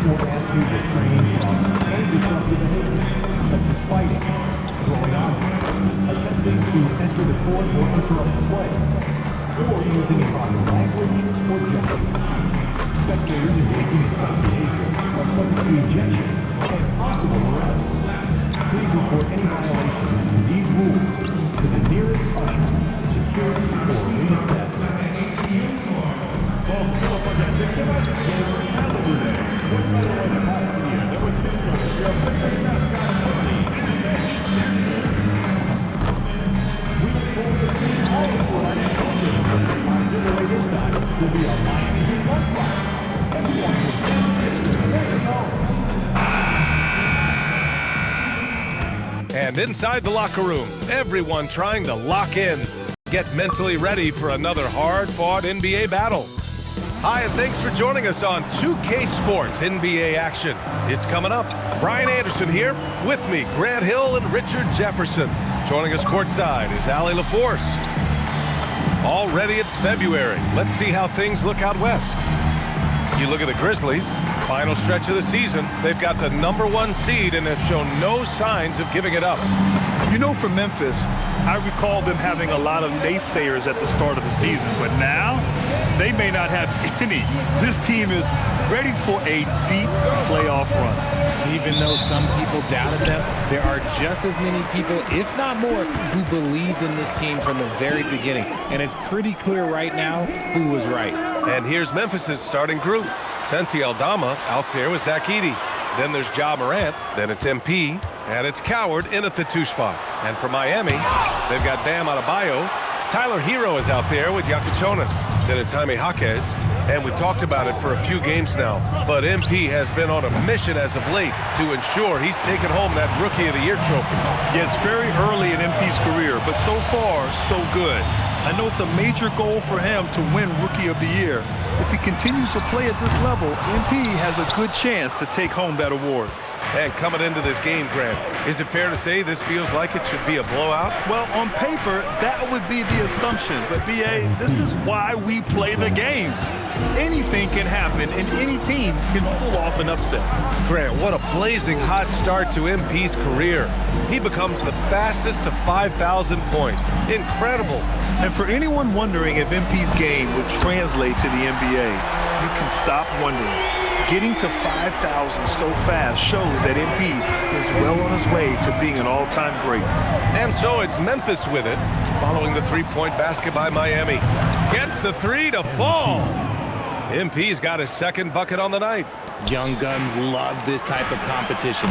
or ask you to refrain from any disruptive behavior, such as fighting, throwing objects, attempting to enter the court or interrupt the play, or using improper language or gesture. Spectators engaging in such behavior are subject to ejection and possible arrest. Please report any violations to these rules to the nearest usher, security, or arena staff. And inside the locker room, everyone trying to lock in, get mentally ready for another hard-fought NBA battle. Hi, and thanks for joining us on 2K Sports NBA action. It's coming up. Brian Anderson here, with me, Grant Hill and Richard Jefferson. Joining us courtside is Allie LaForce. Already it's February. Let's see how things look out west. You look at the Grizzlies, final stretch of the season. They've got the #1 seed and have shown no signs of giving it up. You know, for Memphis, I recall them having a lot of naysayers at the start of the season, but now they may not have any. This team is ready for a deep playoff run. Even though some people doubted them, there are just as many people, if not more, who believed in this team from the very beginning. And it's pretty clear right now who was right. And here's Memphis's starting group. Santi Aldama out there with Zach Edey. Then there's Ja Morant. Then it's MP. And it's Coward in at the 2 spot. And for Miami, they've got Bam Adebayo. Tyler Hero is out there with Jonas. Then it's Jaime Jaquez. And we talked about it for a few games now. But MP has been on a mission as of late to ensure he's taken home that Rookie of the Year trophy. Yeah, it's very early in MP's career, but so far, so good. I know it's a major goal for him to win Rookie of the Year. If he continues to play at this level, MP has a good chance to take home that award. And coming into this game, Grant, is it fair to say this feels like it should be a blowout? Well, on paper, that would be the assumption. But, B.A., this is why we play the games. Anything can happen, and any team can pull off an upset. Grant, what a blazing hot start to MP's career. He becomes the fastest to 5,000 points. Incredible. And for anyone wondering if MP's game would translate to the NBA, you can stop wondering. Getting to 5,000 so fast shows that MP is well on his way to being an all-time great. And so it's Memphis with it, following the three-point basket by Miami. Gets the 3 to fall. MP's got his second bucket on the night. Young guns love this type of competition.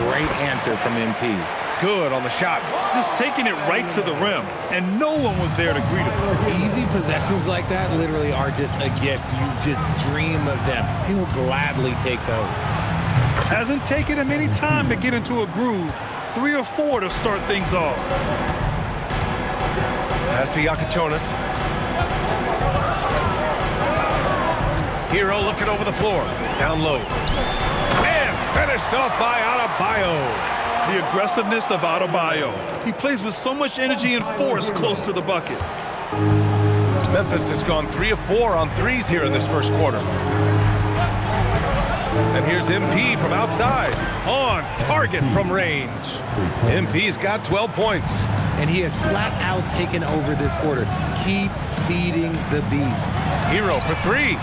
Great answer from MP. Good on the shot. Just taking it right to the rim, and no one was there to greet him. Easy possessions like that literally are just a gift. You just dream of them. He'll gladly take those. Hasn't taken him any time to get into a groove. 3 or 4 to start things off. Pass to Jonas. Hero looking over the floor. Down low. And finished off by Adebayo. The aggressiveness of Adebayo. He plays with so much energy and force close to the bucket. Memphis has gone 3 of 4 on threes here in this first quarter. And here's MP from outside. On target from range. MP's got 12 points. And he has flat out taken over this quarter. Keep feeding the beast. Hero for 3.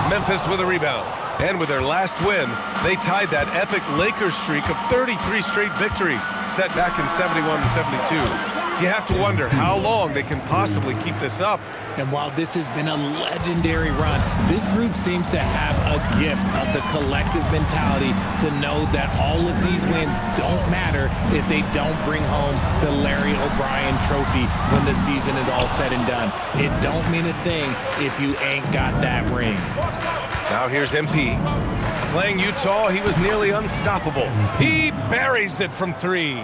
Memphis with a rebound. And with their last win, they tied that epic Lakers streak of 33 straight victories, set back in 71 and 72. You have to wonder how long they can possibly keep this up. And while this has been a legendary run, this group seems to have a gift of the collective mentality to know that all of these wins don't matter if they don't bring home the Larry O'Brien trophy when the season is all said and done. It don't mean a thing if you ain't got that ring. Now here's MP. Playing Utah, he was nearly unstoppable. He buries it from 3.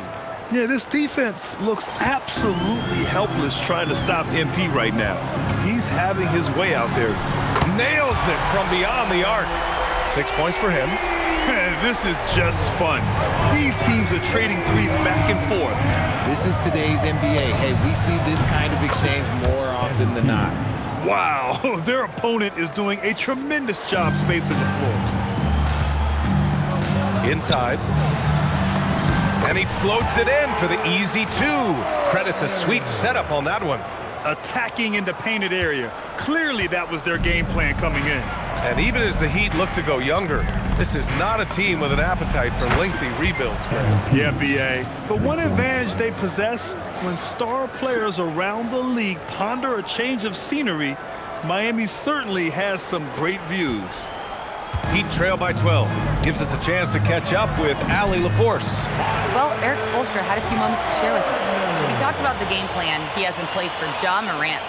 Yeah, this defense looks absolutely helpless trying to stop MP right now. He's having his way out there. Nails it from beyond the arc. 6 points for him. This is just fun. These teams are trading threes back and forth. This is today's NBA. Hey, we see this kind of exchange more often than not. Wow, their opponent is doing a tremendous job spacing the floor. Inside. And he floats it in for the easy 2. Credit the sweet setup on that one. Attacking in the painted area. Clearly that was their game plan coming in. And even as the Heat look to go younger, this is not a team with an appetite for lengthy rebuilds, Graham. Yeah, B.A. The one advantage they possess when star players around the league ponder a change of scenery, Miami certainly has some great views. Heat trail by 12. Gives us a chance to catch up with Allie LaForce. Well, Eric Spoelstra had a few moments to share with me. We talked about the game plan he has in place for Ja Morant.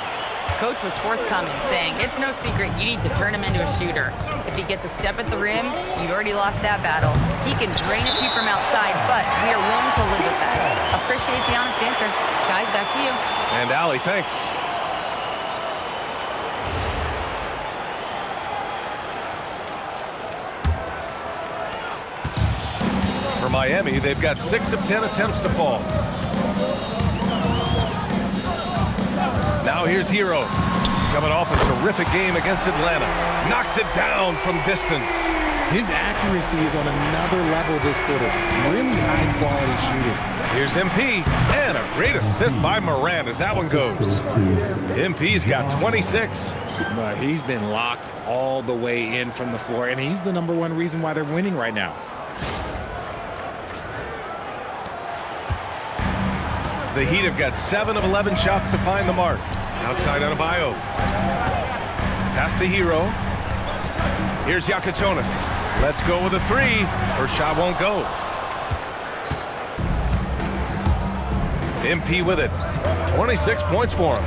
Coach was forthcoming, saying it's no secret you need to turn him into a shooter. If he gets a step at the rim, you've already lost that battle. He can drain a few from outside, but we are willing to live with that. Appreciate the honest answer. Guys, back to you. And Allie, thanks. For Miami, they've got 6 of 10 attempts to fall. Now here's Hero, coming off a terrific game against Atlanta. Knocks it down from distance. His accuracy is on another level this quarter. Really high-quality shooting. Here's MP, and a great assist by Morant as that one goes. MP's got 26. He's been locked all the way in from the floor, and he's the #1 reason why they're winning right now. The Heat have got 7 of 11 shots to find the mark. Outside Adebayo. Pass to Hero. Here's Yakachonis. Let's go with a 3. First shot won't go. MP with it. 26 points for him.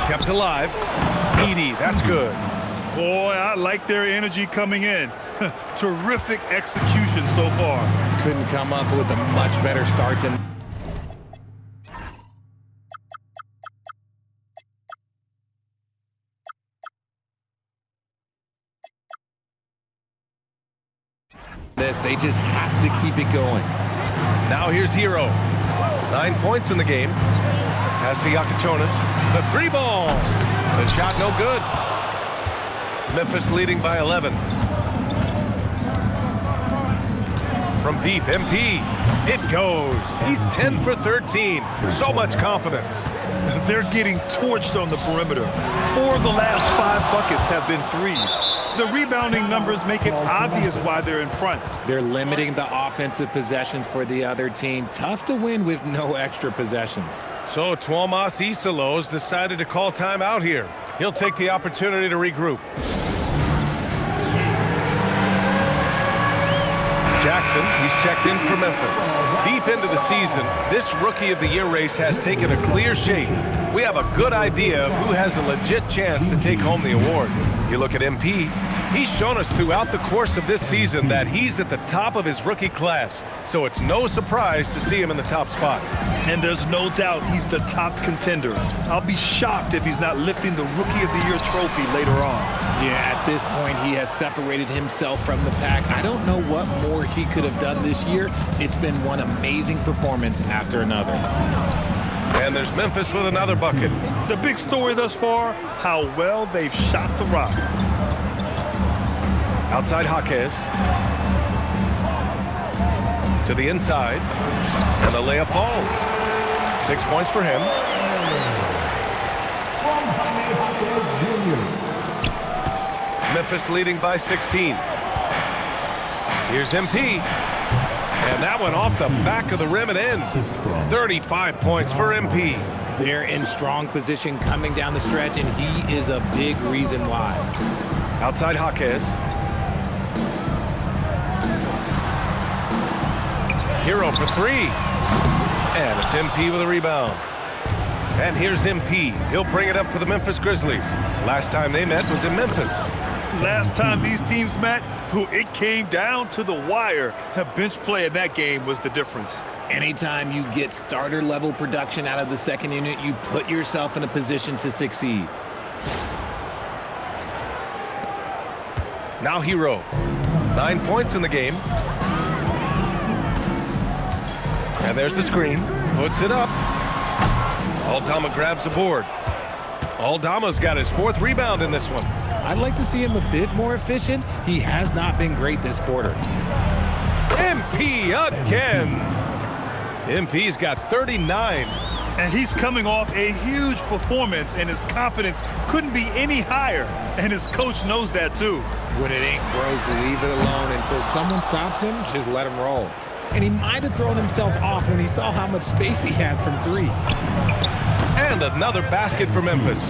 Kept alive. Edie, that's good. Boy, I like their energy coming in. Terrific execution so far. Couldn't come up with a much better start than this. They just have to keep it going. Now here's Hero. 9 points in the game. Pass to Yakachonis. The 3-ball. The shot no good. Memphis leading by 11. From deep, MP. It goes. He's 10 for 13. So much confidence. They're getting torched on the perimeter. 4 of the last 5 buckets have been threes. The rebounding numbers make it obvious why they're in front. They're limiting the offensive possessions for the other team. Tough to win with no extra possessions. So Tuomas Isalos decided to call timeout here. He'll take the opportunity to regroup. Jackson, he's checked in for Memphis. Deep into the season, this Rookie of the Year race has taken a clear shape. We have a good idea of who has a legit chance to take home the award. You look at MP, he's shown us throughout the course of this season that he's at the top of his rookie class, so it's no surprise to see him in the top spot. And there's no doubt he's the top contender. I'll be shocked if he's not lifting the Rookie of the Year trophy later on. Yeah, at this point, he has separated himself from the pack. I don't know what more he could have done this year. It's been one amazing performance after another. And there's Memphis with another bucket. The big story thus far, how well they've shot the rock. Outside Jaquez. To the inside. And the layup falls. 6 points for him. Memphis leading by 16. Here's MP. And that one off the back of the rim and in. 35 points for MP. They're in strong position coming down the stretch, and he is a big reason why. Outside Jaquez. Hero for 3. And it's MP with a rebound. And here's MP. He'll bring it up for the Memphis Grizzlies. Last time they met was in Memphis. Last time these teams met, it came down to the wire. Bench play in that game was the difference. Anytime you get starter-level production out of the second unit, you put yourself in a position to succeed. Now Hero. 9 points in the game. And there's the screen. Puts it up. Aldama grabs the board. Aldama's got his 4th rebound in this one. I'd like to see him a bit more efficient. He has not been great this quarter. MP again. MP's got 39. And he's coming off a huge performance, and his confidence couldn't be any higher. And his coach knows that too. When it ain't broke, leave it alone until someone stops him. Just let him roll. And he might have thrown himself off when he saw how much space he had from three. And another basket for Memphis.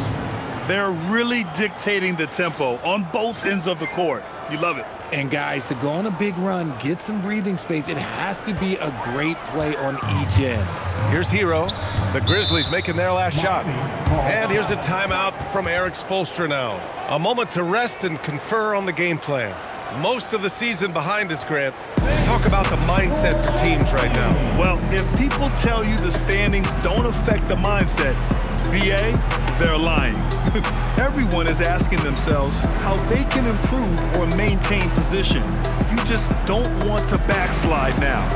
They're really dictating the tempo on both ends of the court. You love it. And guys, to go on a big run, get some breathing space, it has to be a great play on each end. Here's Hero. The Grizzlies making their last shot. And here's a timeout from Eric Spoelstra now. A moment to rest and confer on the game plan. Most of the season behind us, Grant. Talk about the mindset for teams right now. Well, if people tell you the standings don't affect the mindset, BA, they're lying. Everyone is asking themselves how they can improve or maintain position. You just don't want to backslide now.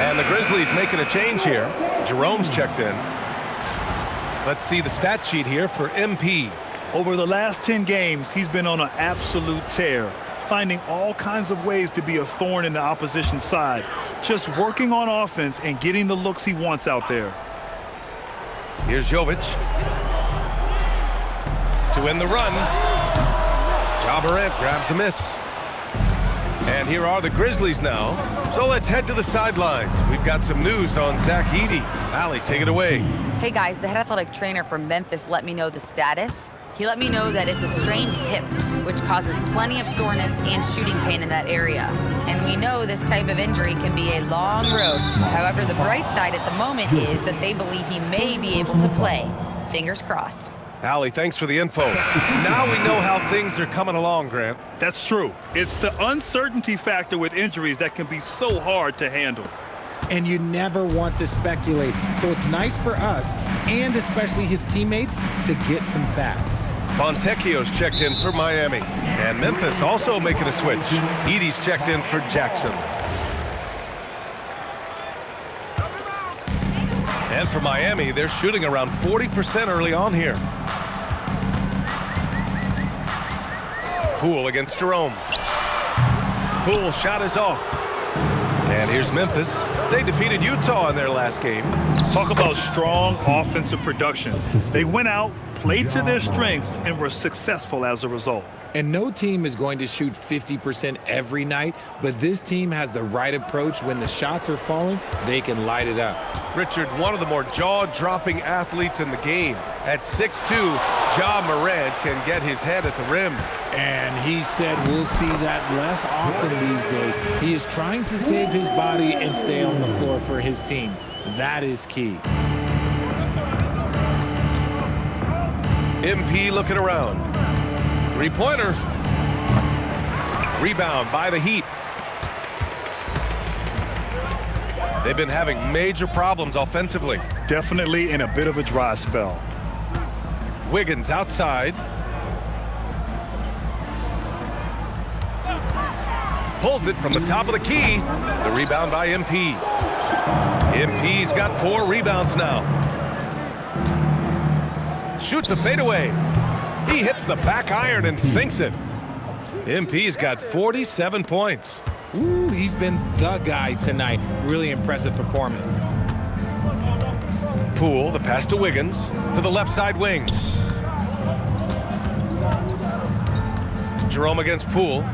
And the Grizzlies making a change here. Jerome's checked in. Let's see the stat sheet here for MP. Over the last 10 games, he's been on an absolute tear, finding all kinds of ways to be a thorn in the opposition's side, just working on offense and getting the looks he wants out there. Here's Jovic to win the run. Ja Morant grabs a miss. And here are the Grizzlies now. So let's head to the sidelines. We've got some news on Zach Edey. Allie, take it away. Hey guys, the head athletic trainer from Memphis let me know the status. He let me know that it's a strained hip, which causes plenty of soreness and shooting pain in that area. And we know this type of injury can be a long road. However, the bright side at the moment is that they believe he may be able to play. Fingers crossed. Allie, thanks for the info. Now we know how things are coming along, Grant. That's true. It's the uncertainty factor with injuries that can be so hard to handle. And you never want to speculate. So it's nice for us, and especially his teammates, to get some facts. Fontecchio's checked in for Miami. And Memphis also making a switch. Edey's checked in for Jackson. And for Miami, they're shooting around 40% early on here. Poole against Jerome. Poole shot is off. And here's Memphis. They defeated Utah in their last game. Talk about strong offensive production. They went out, played to their strengths, and were successful as a result. And no team is going to shoot 50% every night, but this team has the right approach. When the shots are falling, they can light it up. Richard, one of the more jaw-dropping athletes in the game. At 6'2", Ja Morant can get his head at the rim. And he said we'll see that less often these days. He is trying to save his body and stay on the floor for his team. That is key. MP looking around. Three-pointer. Rebound by the Heat. They've been having major problems offensively. Definitely in a bit of a dry spell. Wiggins outside. Pulls it from the top of the key. The rebound by MP. MP's got 4 rebounds now. Shoots a fadeaway. He hits the back iron and sinks it. MP's got 47 points. Ooh, he's been the guy tonight. Really impressive performance. Poole, the pass to Wiggins, to the left side wing. Jerome against Poole.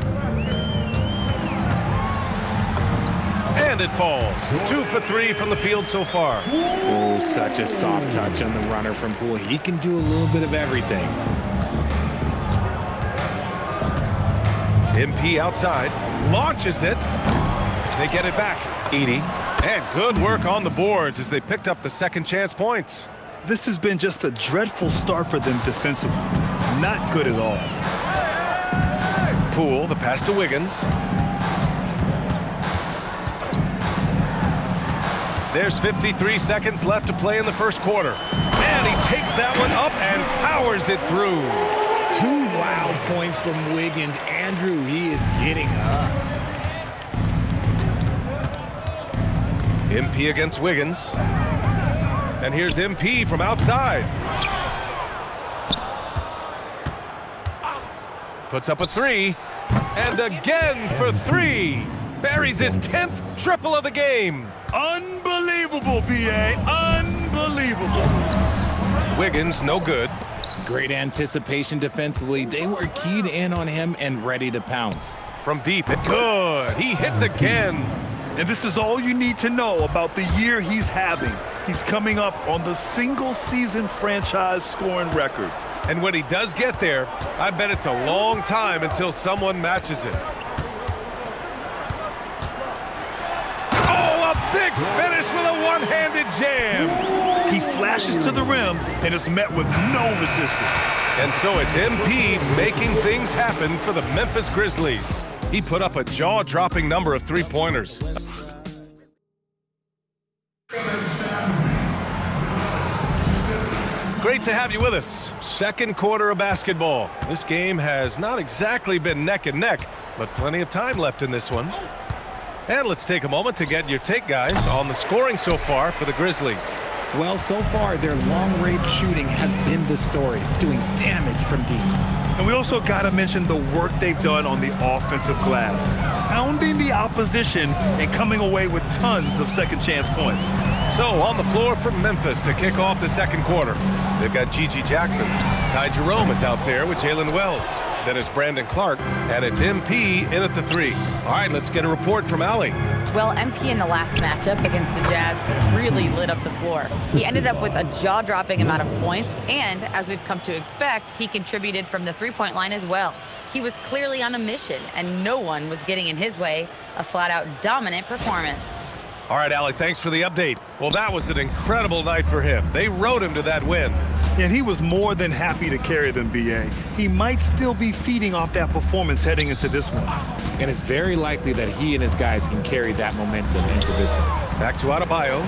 And it falls. 2 for 3 from the field so far. Oh, such a soft touch on the runner from Poole. He can do a little bit of everything. MP outside, launches it. They get it back. Edey. And good work on the boards as they picked up the second chance points. This has been just a dreadful start for them defensively. Not good at all. Poole, the pass to Wiggins. There's 53 seconds left to play in the first quarter. And he takes that one up and powers it through. 2 loud points from Wiggins. Andrew, he is getting up. MP against Wiggins. And here's MP from outside. Puts up a 3. And again for 3. Buries his 10th triple of the game. Unbelievable, B.A. Unbelievable. Wiggins, no good. Great anticipation defensively. They were keyed in on him and ready to pounce. From deep, good. He hits again. And this is all you need to know about the year he's having. He's coming up on the single-season franchise scoring record. And when he does get there, I bet it's a long time until someone matches it. Oh, a big finish with a one-handed jam. He flashes to the rim and is met with no resistance. And so it's MP making things happen for the Memphis Grizzlies. He put up a jaw-dropping number of three-pointers. Great to have you with us. Second quarter of basketball. This game has not exactly been neck and neck, but plenty of time left in this one. And let's take a moment to get your take, guys, on the scoring so far for the Grizzlies. Well, so far, their long-range shooting has been the story, doing damage from deep. And we also got to mention the work they've done on the offensive glass, pounding the opposition and coming away with tons of second-chance points. So on the floor for Memphis to kick off the second quarter. They've got Gigi Jackson. Ty Jerome is out there with Jalen Wells. Then it's Brandon Clark, and it's MP in at the 3. All right, let's get a report from Allie. Well, MP in the last matchup against the Jazz really lit up the floor. He ended up with a jaw-dropping amount of points, and as we've come to expect, he contributed from the three-point line as well. He was clearly on a mission, and no one was getting in his way. A flat-out dominant performance. All right, Allie, thanks for the update. Well, that was an incredible night for him. They rode him to that win. And he was more than happy to carry them, B.A. He might still be feeding off that performance heading into this one. And it's very likely that he and his guys can carry that momentum into this one. Back to Adebayo.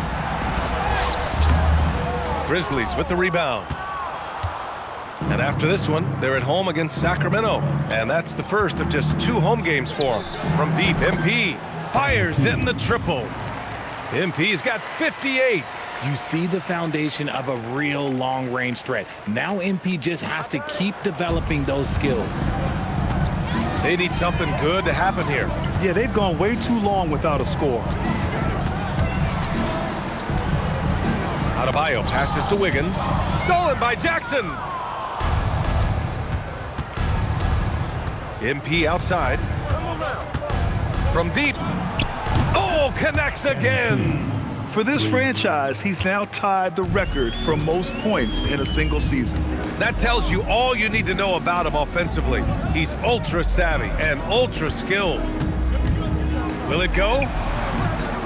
Grizzlies with the rebound. And after this one, they're at home against Sacramento. And that's the first of just 2 home games for him. From deep, MP fires in the triple. MP's got 58. You see the foundation of a real long-range threat. Now MP just has to keep developing those skills. They need something good to happen here. Yeah, they've gone way too long without a score. Adebayo passes to Wiggins. Stolen by Jackson. MP outside. From deep. Oh, connects again. For this franchise, he's now tied the record for most points in a single season. That tells you all you need to know about him offensively. He's ultra savvy and ultra skilled. Will it go?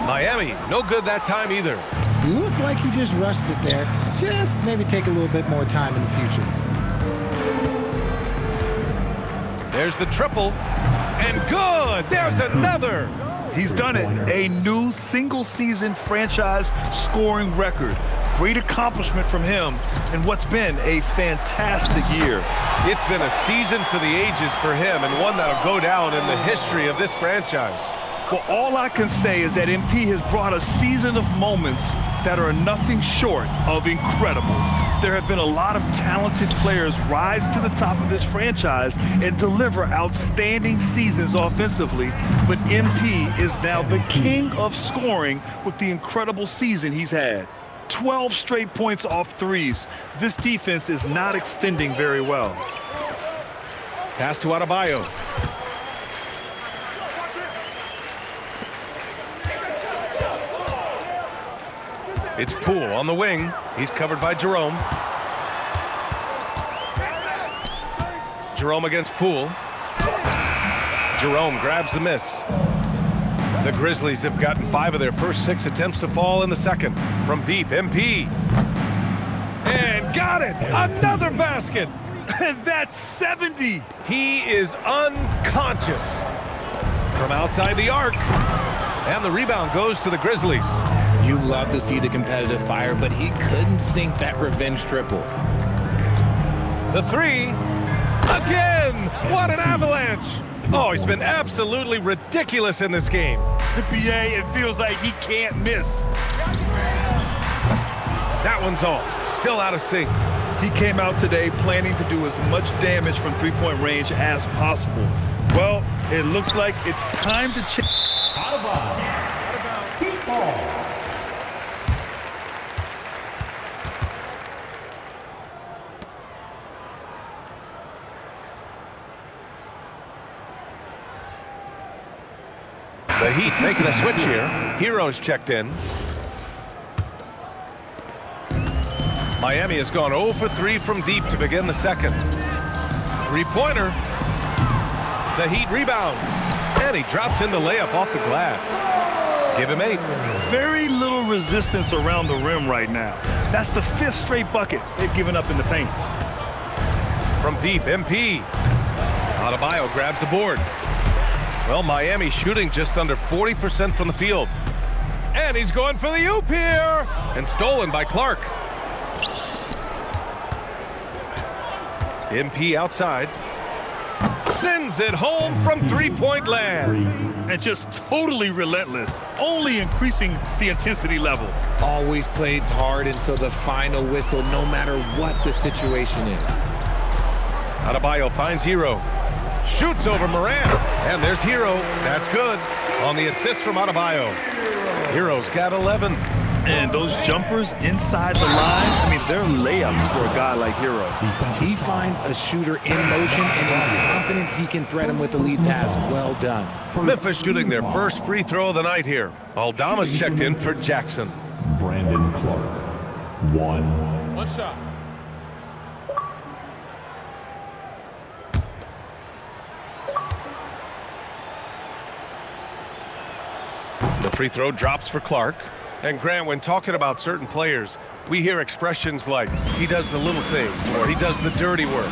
Miami, no good that time either. Looked like he just rushed it there. Just maybe take a little bit more time in the future. There's the triple. And good! There's another! He's done it. A new single-season franchise scoring record. Great accomplishment from him in what's been a fantastic year. It's been a season for the ages for him and one that'll go down in the history of this franchise. Well, all I can say is that MP has brought a season of moments that are nothing short of incredible. There have been a lot of talented players rise to the top of this franchise and deliver outstanding seasons offensively, but MP is now the king of scoring with the incredible season he's had. 12 straight points off threes. This defense is not extending very well. Pass to Adebayo. It's Poole on the wing. He's covered by Jerome. Jerome against Poole. Jerome grabs the miss. The Grizzlies have gotten 5 of their first 6 attempts to fall in the second. From deep, MP. And got it! Another basket! And that's 70. He is unconscious from outside the arc. And the rebound goes to the Grizzlies. You love to see the competitive fire, but he couldn't sink that revenge triple. The three. Again! What an avalanche! Oh, he's been absolutely ridiculous in this game. NBA, it feels like he can't miss. That one's off. Still out of sync. He came out today planning to do as much damage from three-point range as possible. Well, it looks like it's time to check. Out of bounds. Keep ball. The Heat making a switch here. Hero's checked in. Miami has gone 0 for 3 from deep to begin the second. Three-pointer. The Heat rebound. And he drops in the layup off the glass. Give him 8. Very little resistance around the rim right now. That's the 5th straight bucket they've given up in the paint. From deep, MP. Adebayo grabs the board. Well, Miami shooting just under 40% from the field. And he's going for the oop here. And stolen by Clark. MP outside. Sends it home from three-point land. And just totally relentless, only increasing the intensity level. Always plays hard until the final whistle, no matter what the situation is. Adebayo finds Hero. Shoots over Morant. And there's Hero. That's good. On the assist from Adebayo. Hero's got 11. And those jumpers inside the line, I mean, they're layups for a guy like Hero. He finds a shooter in motion and is confident he can threat him with the lead pass. Well done. Memphis shooting their first free throw of the night here. Aldama's checked in for Jackson. Brandon Clark. 1. One shot. The free throw drops for Clark. And Grant, when talking about certain players, we hear expressions like, he does the little things, or he does the dirty work.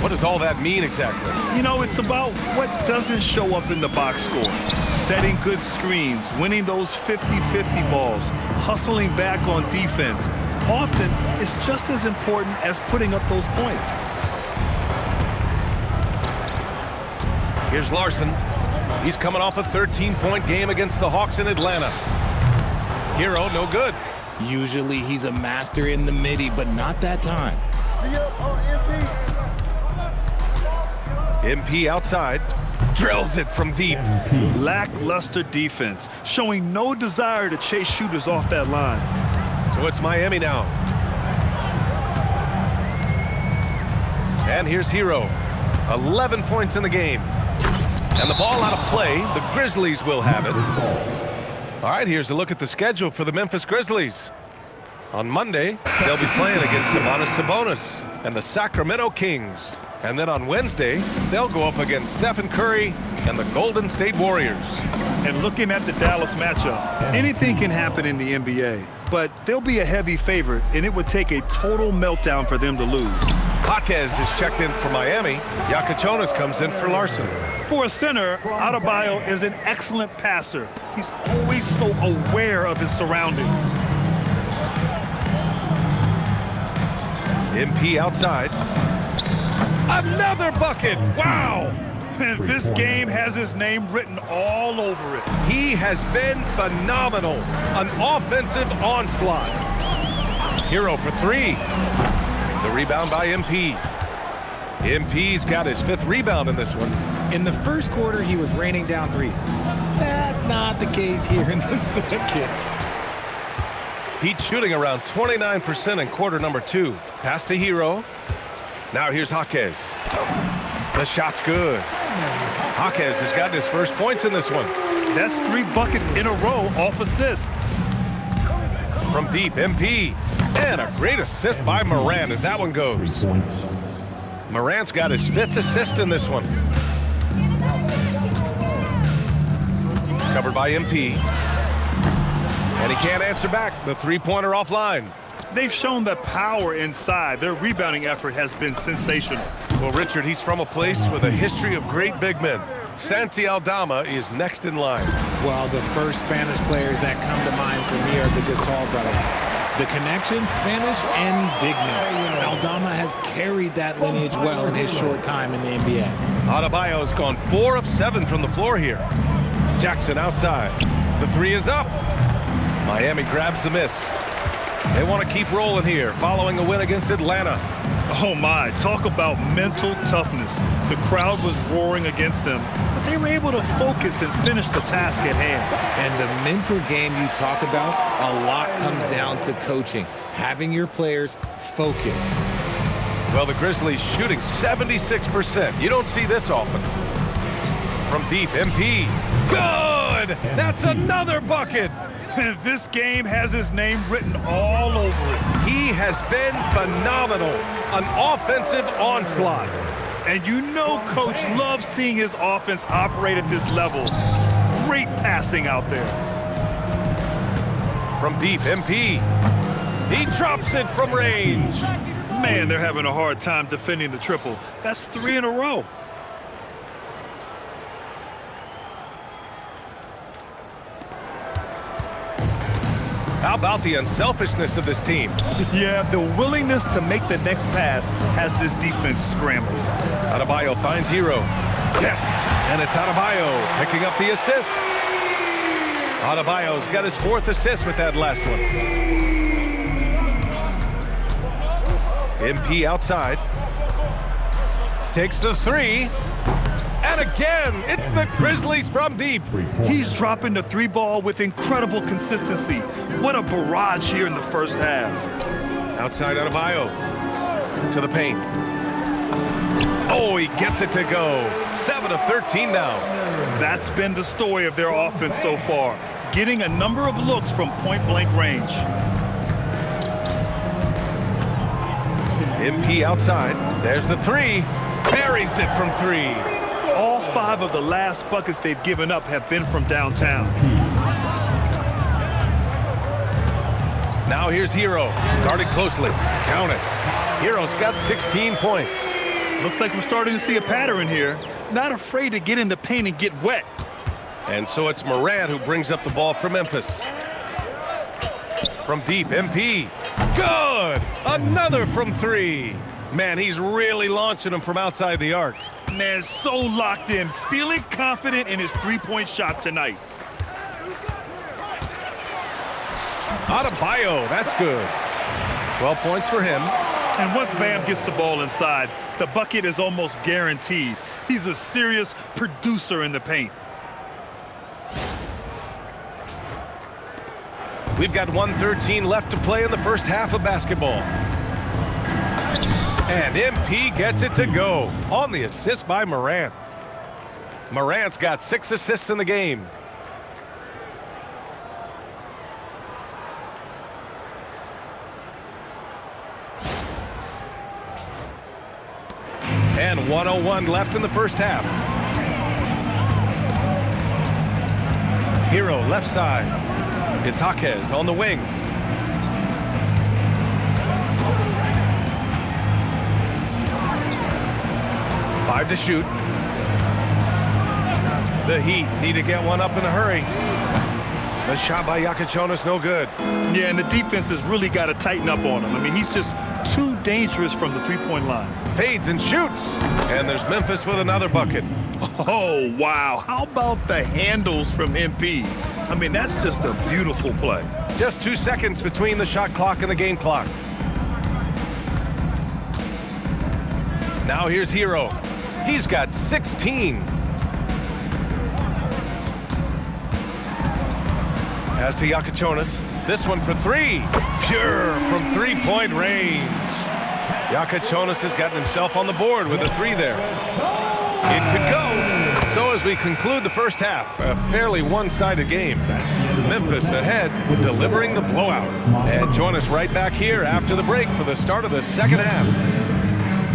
What does all that mean exactly? You know, it's about what doesn't show up in the box score. Setting good screens, winning those 50-50 balls, hustling back on defense. Often, it's just as important as putting up those points. Here's Larson. He's coming off a 13-point game against the Hawks in Atlanta. Hero, no good. Usually he's a master in the midi, but not that time. MP outside. Drills it from deep. Lackluster defense, showing no desire to chase shooters off that line. So it's Miami now. And here's Hero. 11 points in the game. And the ball out of play. The Grizzlies will have it. All right, here's a look at the schedule for the Memphis Grizzlies. On Monday, they'll be playing against Domantas Sabonis and the Sacramento Kings. And then on Wednesday, they'll go up against Stephen Curry and the Golden State Warriors. And looking at the Dallas matchup, anything can happen in the NBA, but they'll be a heavy favorite, and it would take a total meltdown for them to lose. Jaquez is checked in for Miami. Yakachonis comes in for Larson. For a center, Adebayo is an excellent passer. He's always so aware of his surroundings. MP outside. Another bucket! Wow! And this game has his name written all over it. He has been phenomenal. An offensive onslaught. Hero for 3. The rebound by MP. MP's got his 5th rebound in this one. In the first quarter, he was raining down threes. That's not the case here in the second. Heat shooting around 29% in quarter number 2. Pass to Hero. Now here's Jaquez. The shot's good. Jaquez has gotten his first points in this one. That's 3 buckets in a row off assist. From deep, MP. And a great assist by Morant as that one goes. Morant's got his 5th assist in this one. Covered by MP. And he can't answer back. The three-pointer offline. They've shown that power inside. Their rebounding effort has been sensational. Well, Richard, he's from a place with a history of great big men. Santi Aldama is next in line. Well, the first Spanish players that come to mind for me are the Gasol brothers. The connection, Spanish and big men. Aldama has carried that lineage well in his short time in the NBA. Adebayo's gone 4 of 7 from the floor here. Jackson outside. The 3 is up. Miami grabs the miss. They want to keep rolling here following a win against Atlanta. Oh my, talk about mental toughness. The crowd was roaring against them, but they were able to focus and finish the task at hand. And the mental game you talk about, a lot comes down to coaching, having your players focused. Well, the Grizzlies shooting 76%. You don't see this often. From deep, MP. Good! That's another bucket! This game has his name written all over it. He has been phenomenal. An offensive onslaught. And you know Coach loves seeing his offense operate at this level. Great passing out there. From deep, MP. He drops it from range. Man, they're having a hard time defending the triple. That's 3 in a row. How about the unselfishness of this team? Yeah, the willingness to make the next pass has this defense scrambled. Adebayo finds Hero. Yes! And it's Adebayo picking up the assist. Adebayo's got his 4th assist with that last one. MP outside. Takes the 3. And again, it's the Grizzlies from deep. He's dropping the 3 ball with incredible consistency. What a barrage here in the first half. Outside Adebayo. To the paint. Oh, he gets it to go. 7 of 13 now. That's been the story of their offense so far. Getting a number of looks from point-blank range. MP outside. There's the 3. Buries it from 3. All 5 of the last buckets they've given up have been from downtown. Now here's Hero. Guarded closely. Count it. Hero's got 16 points. Looks like we're starting to see a pattern here. Not afraid to get in the paint and get wet. And so it's Morant who brings up the ball for Memphis. From deep, MP. Good! Another from 3. Man, he's really launching them from outside the arc. Man, so locked in, feeling confident in his 3-point shot tonight. Adebayo, that's good. 12 points for him. And once Bam gets the ball inside, the bucket is almost guaranteed. He's a serious producer in the paint. We've got 1:13 left to play in the first half of basketball. And MP gets it to go on the assist by Morant. Morant's got 6 assists in the game. And 1:01 left in the first half. Hero left side. Grizzilies on the wing. Five to shoot. The Heat need to get one up in a hurry. The shot by Jonas no good. Yeah, and the defense has really got to tighten up on him. I mean, he's just too dangerous from the 3-point line. Fades and shoots. And there's Memphis with another bucket. Oh, wow. How about the handles from MP? I mean, that's just a beautiful play. Just 2 seconds between the shot clock and the game clock. Now here's Hero. He's got 16. Pass to Jonas. This one for 3. Pure from 3-point range. Jonas has gotten himself on the board with a 3 there. It could go. So as we conclude the first half, a fairly one-sided game. Memphis ahead, delivering the blowout. And join us right back here after the break for the start of the second half.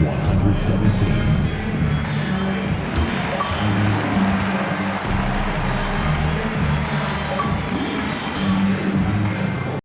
117.